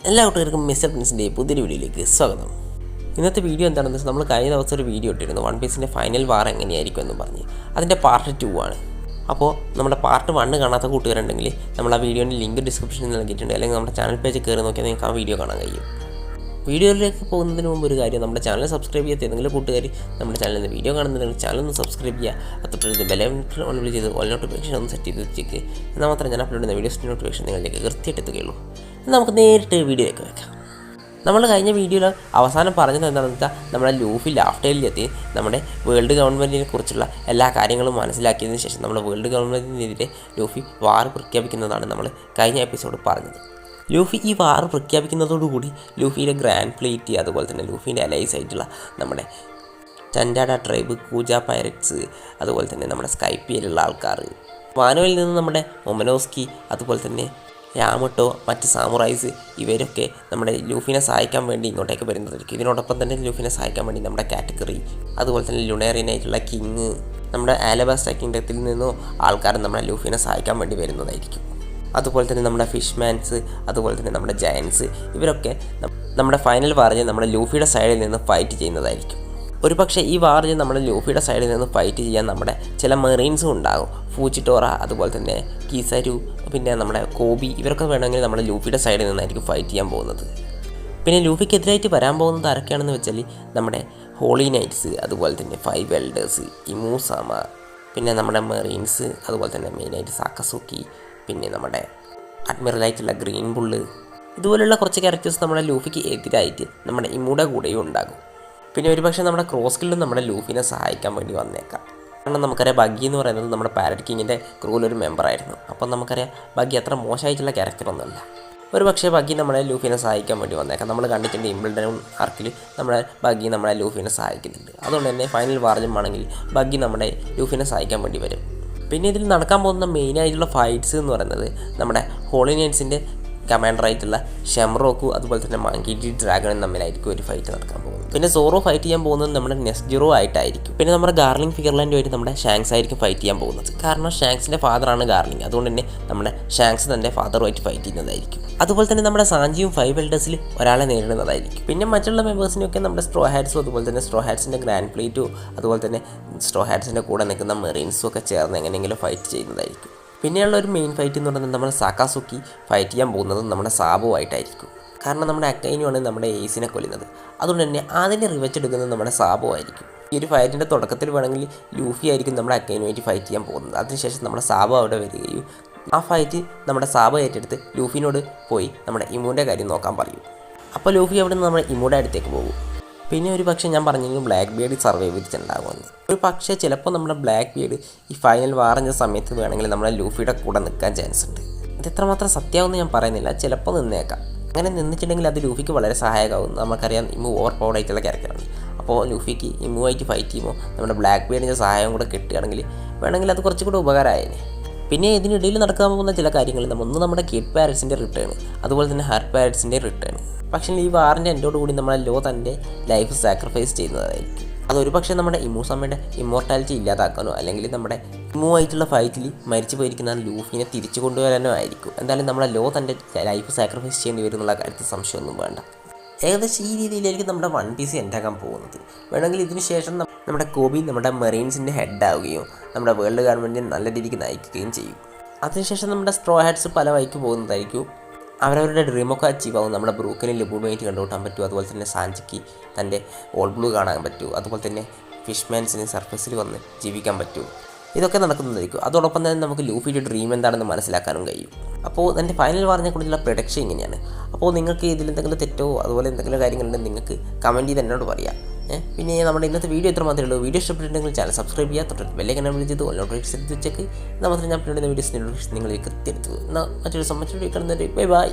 എല്ലാ കൂട്ടുകാർക്കും മിസ്റ്റർ പ്രിൻസിൻ്റെ പുതിയൊരു വീഡിയോയിലേക്ക് സ്വാഗതം. ഇന്നത്തെ വീഡിയോ എന്താണെന്ന് വെച്ചാൽ നമ്മൾ കഴിഞ്ഞ ദിവസം ഒരു വീഡിയോ ഇട്ടിരുന്നു വൺ പീസിൻ്റെ ഫൈനൽ വാർ എങ്ങനെയായിരിക്കും എന്ന് പറഞ്ഞ്. അതിൻ്റെ പാർട്ട് 2 ആണ്. അപ്പോൾ നമ്മുടെ പാർട്ട് 1 കാണാത്ത കൂട്ടുകാരുണ്ടെങ്കിൽ നമ്മൾ ആ വീഡിയോൻ്റെ ലിങ്ക് ഡിസ്ക്രിപ്ഷനിൽ നൽകിയിട്ടുണ്ട്, അല്ലെങ്കിൽ നമ്മുടെ ചാനൽ പേജ് കയറി നോക്കിയാൽ നിങ്ങൾക്ക് ആ വീഡിയോ കാണാൻ കഴിയും. വീഡിയോയിലേക്ക് പോകുന്നതിന് മുമ്പ് ഒരു കാര്യം, നമ്മുടെ ചാനൽ സബ്സ്ക്രൈബ് ചെയ്യാത്ത ഏതെങ്കിലും കൂട്ടുകാർ നമ്മുടെ ചാനലിൽ നിന്ന് വീഡിയോ കാണുന്നുണ്ടെങ്കിൽ ചാനൽ ഒന്ന് സബ്സ്ക്രൈബ് ചെയ്യുക. അതൊട്ട് ബെലൈക്കൺ ഓൺ ചെയ്ത് ഓൾ നോട്ടിഫിക്കേഷൻ ഒന്ന് സെറ്റ് ചെയ്ത് വെച്ചേക്ക്. എന്നാൽ മാത്രമേ ഞാൻ അപ്ലോഡ് ചെയ്യുന്ന വീഡിയോസിൻ്റെ നോട്ടിഫിക്കേഷൻ നിങ്ങളിലേക്ക് കൃത്യമായിട്ട് എത്തുകയുള്ളൂ. നമുക്ക് നേരിട്ട് വീഡിയോയിലേക്ക് വെക്കാം. നമ്മൾ കഴിഞ്ഞ വീഡിയോയിൽ അവസാനം പറഞ്ഞത് എന്താണെന്ന് വെച്ചാൽ നമ്മുടെ ലൂഫി ലാഫ്റ്റയിലെത്തി നമ്മുടെ വേൾഡ് ഗവൺമെൻറ്റിനെ കുറിച്ചുള്ള എല്ലാ കാര്യങ്ങളും മനസ്സിലാക്കിയതിന് ശേഷം നമ്മുടെ വേൾഡ് ഗവൺമെൻറ്റിനെതിരെ ലൂഫി വാർ പ്രഖ്യാപിക്കുന്നതാണ് നമ്മൾ കഴിഞ്ഞ എപ്പിസോഡ് പറഞ്ഞത്. ലൂഫി ഈ വാർ പ്രഖ്യാപിക്കുന്നതോടുകൂടി ലൂഫിയുടെ ഗ്രാൻഡ് ഫ്ലീറ്റ്, അതുപോലെ തന്നെ ലൂഫിൻ്റെ അലൈസ് ആയിട്ടുള്ള നമ്മുടെ ചൻഡാഡ ട്രൈബ്, കൂജ പൈററ്റ്സ്, അതുപോലെ തന്നെ നമ്മുടെ സ്കൈപ്പിയിലുള്ള ആൾക്കാർ, വാനോയിൽ നിന്ന് നമ്മുടെ മൊമനോസ്കി, അതുപോലെ തന്നെ യാമട്ടോ, മറ്റ് സാമുറൈസ്, ഇവരൊക്കെ നമ്മുടെ ലൂഫിനെ സഹായിക്കാൻ വേണ്ടി ഇങ്ങോട്ടേക്ക് വരുന്നതായിരിക്കും. ഇതിനോടൊപ്പം തന്നെ ലൂഫിനെ സഹായിക്കാൻ വേണ്ടി നമ്മുടെ കാറ്റഗറി, അതുപോലെ തന്നെ ലുണേറിയനായിട്ടുള്ള കിങ്, നമ്മുടെ ആലബാസ്റ്റ കിങ്ഡത്തിൽ നിന്നോ ആൾക്കാർ നമ്മുടെ ലൂഫിനെ സഹായിക്കാൻ വേണ്ടി വരുന്നതായിരിക്കും. അതുപോലെ തന്നെ നമ്മുടെ ഫിഷ്മാൻസ്, അതുപോലെ തന്നെ നമ്മുടെ ജയൻസ്, ഇവരൊക്കെ നമ്മുടെ ഫൈനൽ വാറിൽ നമ്മുടെ ലൂഫിയുടെ സൈഡിൽ നിന്ന് ഫൈറ്റ് ചെയ്യുന്നതായിരിക്കും. ഒരു പക്ഷേ ഈ വാറിൽ നമ്മുടെ ലൂഫിയുടെ സൈഡിൽ നിന്ന് ഫൈറ്റ് ചെയ്യാൻ നമ്മുടെ ചില മെറീൻസും ഉണ്ടാകും. ഫൂച്ചിറ്റോറ, അതുപോലെ തന്നെ കീസരു, പിന്നെ നമ്മുടെ കോബി, ഇവരൊക്കെ വേണമെങ്കിൽ നമ്മുടെ ലൂഫിയുടെ സൈഡിൽ നിന്നായിരിക്കും ഫൈറ്റ് ചെയ്യാൻ പോകുന്നത്. പിന്നെ ലൂഫിക്കെതിരായിട്ട് വരാൻ പോകുന്നത് ആരൊക്കെയാണെന്ന് വെച്ചാൽ നമ്മുടെ ഹോളി നൈറ്റ്സ്, അതുപോലെ തന്നെ 5 എൽഡേഴ്സ്, ഇമൂസാമ, പിന്നെ നമ്മുടെ മെറീൻസ്, അതുപോലെ തന്നെ മെയിനായിട്ട് സാക്കസുക്കി, പിന്നെ നമ്മുടെ അഡ്മിറലായിട്ടുള്ള ഗ്രീൻ ബുള്ള്, ഇതുപോലുള്ള കുറച്ച് ക്യാരക്ടേഴ്സ് നമ്മുടെ ലൂഫിക്ക് എതിരായിട്ട് നമ്മുടെ ഇമ്മൂടെ കൂടെയും ഉണ്ടാകും. പിന്നെ ഒരുപക്ഷെ നമ്മുടെ ക്രോസ്കില്ലും നമ്മുടെ ലൂഫിനെ സഹായിക്കാൻ വേണ്ടി വന്നേക്കാം. കാരണം നമുക്കറിയാം ബഗ്ഗി എന്ന് പറയുന്നത് നമ്മുടെ പാരറ്റ് കിങ്ങിൻ്റെ ക്രൂവിലൊരു മെമ്പറായിരുന്നു. അപ്പം നമുക്കറിയാം ബഗ്ഗി അത്ര മോശമായിട്ടുള്ള ക്യാരക്ടറൊന്നുമല്ല. ഒരു പക്ഷേ ബഗ്ഗി നമ്മളെ ലൂഫിനെ സഹായിക്കാൻ വേണ്ടി വന്നേക്കാം. നമ്മൾ കണ്ടിട്ടുണ്ട് ഇംബിൾ ഡൗൺ ആർക്കിൽ നമ്മുടെ ബഗ്ഗി നമ്മളെ ലൂഫിനെ സഹായിക്കുന്നുണ്ട്. അതുകൊണ്ട് തന്നെ ഫൈനൽ വാറിലും ആണെങ്കിൽ ബഗ്ഗി നമ്മുടെ ലൂഫിനെ സഹായിക്കാൻ വേണ്ടി വരും. പിന്നെ ഇതിൽ നടക്കാൻ പോകുന്ന മെയിനായിട്ടുള്ള ഫൈറ്റ്സ് എന്ന് പറയുന്നത് നമ്മുടെ ഹോളി നൈറ്റ്സിൻ്റെ കമാൻഡറായിട്ടുള്ള ഷെംറോക്കു, അതുപോലെ തന്നെ മങ്കി ഡി ഡ്രാഗണും തമ്മിലായിരിക്കും ഒരു ഫൈറ്റ് നടക്കാൻ പോകുന്നത്. പിന്നെ സോറോ ഫൈറ്റ് ചെയ്യാൻ പോകുന്നത് നമ്മുടെ നെസ്ജിറോ ആയിട്ടായിരിക്കും. പിന്നെ നമ്മുടെ ഗാർലിംഗ് ഫിഗർലാൻഡുമായിട്ട് നമ്മുടെ ഷാങ്സ് ആയിരിക്കും ഫൈറ്റ് ചെയ്യാൻ പോകുന്നത്. കാരണം ഷാങ്സിൻ്റെ ഫാദറാണ് ഗാർലിംഗ്, അതുകൊണ്ട് തന്നെ നമ്മുടെ ഷാങ്സ് തൻ്റെ ഫാദറുമായിട്ട് ഫൈറ്റ് ചെയ്യുന്നതായിരിക്കും. അതുപോലെ തന്നെ നമ്മുടെ സാഞ്ചിയും 5 എൽഡേഴ്സിൽ ഒരാളെ നേരിടുന്നതായിരിക്കും. പിന്നെ മറ്റുള്ള മെമ്പേഴ്സിനൊക്കെ നമ്മുടെ സ്ട്രോ ഹാറ്റ്സും, അതുപോലെ തന്നെ സ്ട്രോ ഹാറ്റ്സിൻ്റെ ഗ്രാൻഡ് പ്ലേറ്റും, അതുപോലെ തന്നെ സ്ട്രോ ഹാറ്റ്സിൻ്റെ കൂടെ നിൽക്കുന്ന മെറീൻസും ഒക്കെ ചേർന്ന് എങ്ങനെയെങ്കിലും ഫൈറ്റ് ചെയ്യുന്നതായിരിക്കും. പിന്നെയുള്ള ഒരു മെയിൻ ഫൈറ്റ് എന്ന് പറയുന്നത് നമ്മുടെ സാക്കാസുക്കി ഫൈറ്റ് ചെയ്യാൻ പോകുന്നത് നമ്മുടെ സാബോ ആയിട്ടായിരിക്കും. കാരണം നമ്മുടെ അക്കൈനുമാണ് നമ്മുടെ ഏസിനെ കൊല്ലുന്നത്. അതുകൊണ്ട് തന്നെ അതിനെ റിവച്ചെടുക്കുന്നത് നമ്മുടെ സാബോ ആയിരിക്കും. ഈ ഒരു ഫൈറ്റിൻ്റെ തുടക്കത്തിൽ വേണമെങ്കിൽ ലൂഫി ആയിരിക്കും നമ്മുടെ അക്കൈനുമായിട്ട് ഫൈറ്റ് ചെയ്യാൻ പോകുന്നത്. അതിനുശേഷം നമ്മുടെ സാബോ അവിടെ വരികയും ആ ഫൈറ്റ് നമ്മുടെ സാബോ ഏറ്റെടുത്ത് ലൂഫിനോട് പോയി നമ്മുടെ ഇമൂൻ്റെ കാര്യം നോക്കാൻ പറയും. അപ്പോൾ ലൂഫി അവിടെ നിന്ന് നമ്മുടെ ഇമൂടെ അടുത്തേക്ക് പോകും. പിന്നെ ഒരു പക്ഷേ ഞാൻ പറഞ്ഞെങ്കിലും ബ്ലാക്ക് ബിയർഡ് സർവൈവ് ചെയ്തിട്ടുണ്ടാകുമെന്ന്. ഒരു പക്ഷേ ചിലപ്പോൾ നമ്മുടെ ബ്ലാക്ക് ബിയർഡ് ഈ ഫൈനൽ വാറിൻ്റെ സമയത്ത് വേണമെങ്കിൽ നമ്മുടെ ലൂഫിയുടെ കൂടെ നിൽക്കാൻ ചാൻസ് ഉണ്ട്. ഇത് എത്രമാത്രം സത്യമാണെന്ന് ഞാൻ പറയുന്നില്ല, ചിലപ്പോൾ നിന്നേക്കാം. അങ്ങനെ നിന്നിട്ടുണ്ടെങ്കിൽ അത് ലൂഫിക്ക് വളരെ സഹായകമാകും. നമുക്കറിയാം ഇമ്മു ഓവർ പവർഡ് ആയിട്ടുള്ള ക്യാരക്ടറാണ്. അപ്പോൾ ലൂഫിക്ക് ഇമ്മുമായിട്ട് ഫൈറ്റ് ചെയ്യുമ്പോൾ നമ്മുടെ ബ്ലാക്ക് ബിയർഡിൻ്റെ സഹായം കൂടെ കിട്ടുകയാണെങ്കിൽ വേണമെങ്കിൽ അത് കുറച്ചുകൂടി ഉപകാരമായേനെ. പിന്നെ ഇതിനിടയിൽ നടക്കാൻ പോകുന്ന ചില കാര്യങ്ങൾ ഒന്ന് നമ്മുടെ കിഡ് പാരറ്റ്സിൻ്റെ റിട്ടേൺ, അതുപോലെ തന്നെ ഹാർട്ട് പാരറ്റ്സിൻ്റെ റിട്ടേൺ. പക്ഷേ ഈ വാറിൻ്റെ എൻഡോടുകൂടി നമ്മളെ ലോ തൻ്റെ ലൈഫ് സാക്രിഫൈസ് ചെയ്യുന്നതായിരിക്കും. അതൊരു പക്ഷേ നമ്മുടെ ഇമൂസമ്മയുടെ ഇമ്മോർട്ടാലിറ്റി ഇല്ലാതാക്കാനോ, അല്ലെങ്കിൽ നമ്മുടെ ഇമ്മുമായിട്ടുള്ള ഫൈറ്റിൽ മരിച്ചു പോയിരിക്കുന്ന ലൂഫിനെ തിരിച്ചു കൊണ്ടുവരാനോ ആയിരിക്കും. എന്തായാലും നമ്മളെ ലോ തൻ്റെ ലൈഫ് സാക്രിഫൈസ് ചെയ്യേണ്ടി വരും എന്നുള്ള കാര്യത്തിൽ സംശയമൊന്നും വേണ്ട. ഏകദേശം ഈ രീതിയിലായിരിക്കും നമ്മുടെ വൺ പീസ് എൻഡാക്കാൻ പോകുന്നത്. വേണമെങ്കിൽ ഇതിന് ശേഷം നമ്മുടെ കോബി നമ്മുടെ മെറീൻസിൻ്റെ ഹെഡാവുകയും നമ്മുടെ വേൾഡ് ഗവൺമെൻറ്റിനെ നല്ല രീതിക്ക് നയിക്കുകയും ചെയ്യും. അതിനുശേഷം നമ്മുടെ സ്ട്രോ ഹാറ്റ്സ് പല വഴിക്ക് പോകുന്നതായിരിക്കും. അവരവരുടെ ഡ്രീമൊക്കെ അച്ചീവ് ആവും. നമ്മുടെ ബ്രൂക്കിനെ ലിബുമായിട്ട് കണ്ടുകൂട്ടാൻ പറ്റും. അതുപോലെ തന്നെ സാഞ്ചിക്ക് തൻ്റെ ഓൾ ബ്ലൂ കാണാൻ പറ്റും. അതുപോലെ തന്നെ ഫിഷ്മാൻസിന് സർഫസിൽ വന്ന് ജീവിക്കാൻ പറ്റും. ഇതൊക്കെ നടക്കുന്നതായിരിക്കും. അതോടൊപ്പം തന്നെ നമുക്ക് ലൂഫിയുടെ ഡ്രീം എന്താണെന്ന് മനസ്സിലാക്കാനും കഴിയും. അപ്പോൾ എൻ്റെ ഫൈനൽ വാറിനെ കുറിച്ചുള്ള പ്രൊഡക്ഷൻ ഇങ്ങനെയാണ്. അപ്പോൾ നിങ്ങൾക്ക് ഇതിലെന്തെങ്കിലും തെറ്റോ അതുപോലെ എന്തെങ്കിലും കാര്യങ്ങളുണ്ടെങ്കിൽ നിങ്ങൾക്ക് കമൻറ്റ് ചെയ്ത് എന്നോട് പറയാം. പിന്നെ നമ്മുടെ ഇന്നത്തെ വീഡിയോ എത്ര മാത്രമേ ഉള്ളൂ. വീഡിയോ ഇഷ്ടപ്പെട്ടിട്ടുണ്ടെങ്കിൽ ചാനൽ സബ്സ്ക്രൈബ് ചെയ്യുക, തൊട്ട് ബെല്ലൈക്കൺ വിളിച്ചത് നോട്ടിഫിക്കേഷൻ എടുത്ത് വെച്ചേക്ക്. എന്നാൽ മാത്രമേ ഞാൻ പിന്നീട് വീഡിയോസ് നിങ്ങളിലേക്ക് എത്തിയെടുത്തു. എന്നാൽ മറ്റൊരു വീഡിയോ കാണുന്നവരെ ബൈ ബൈ.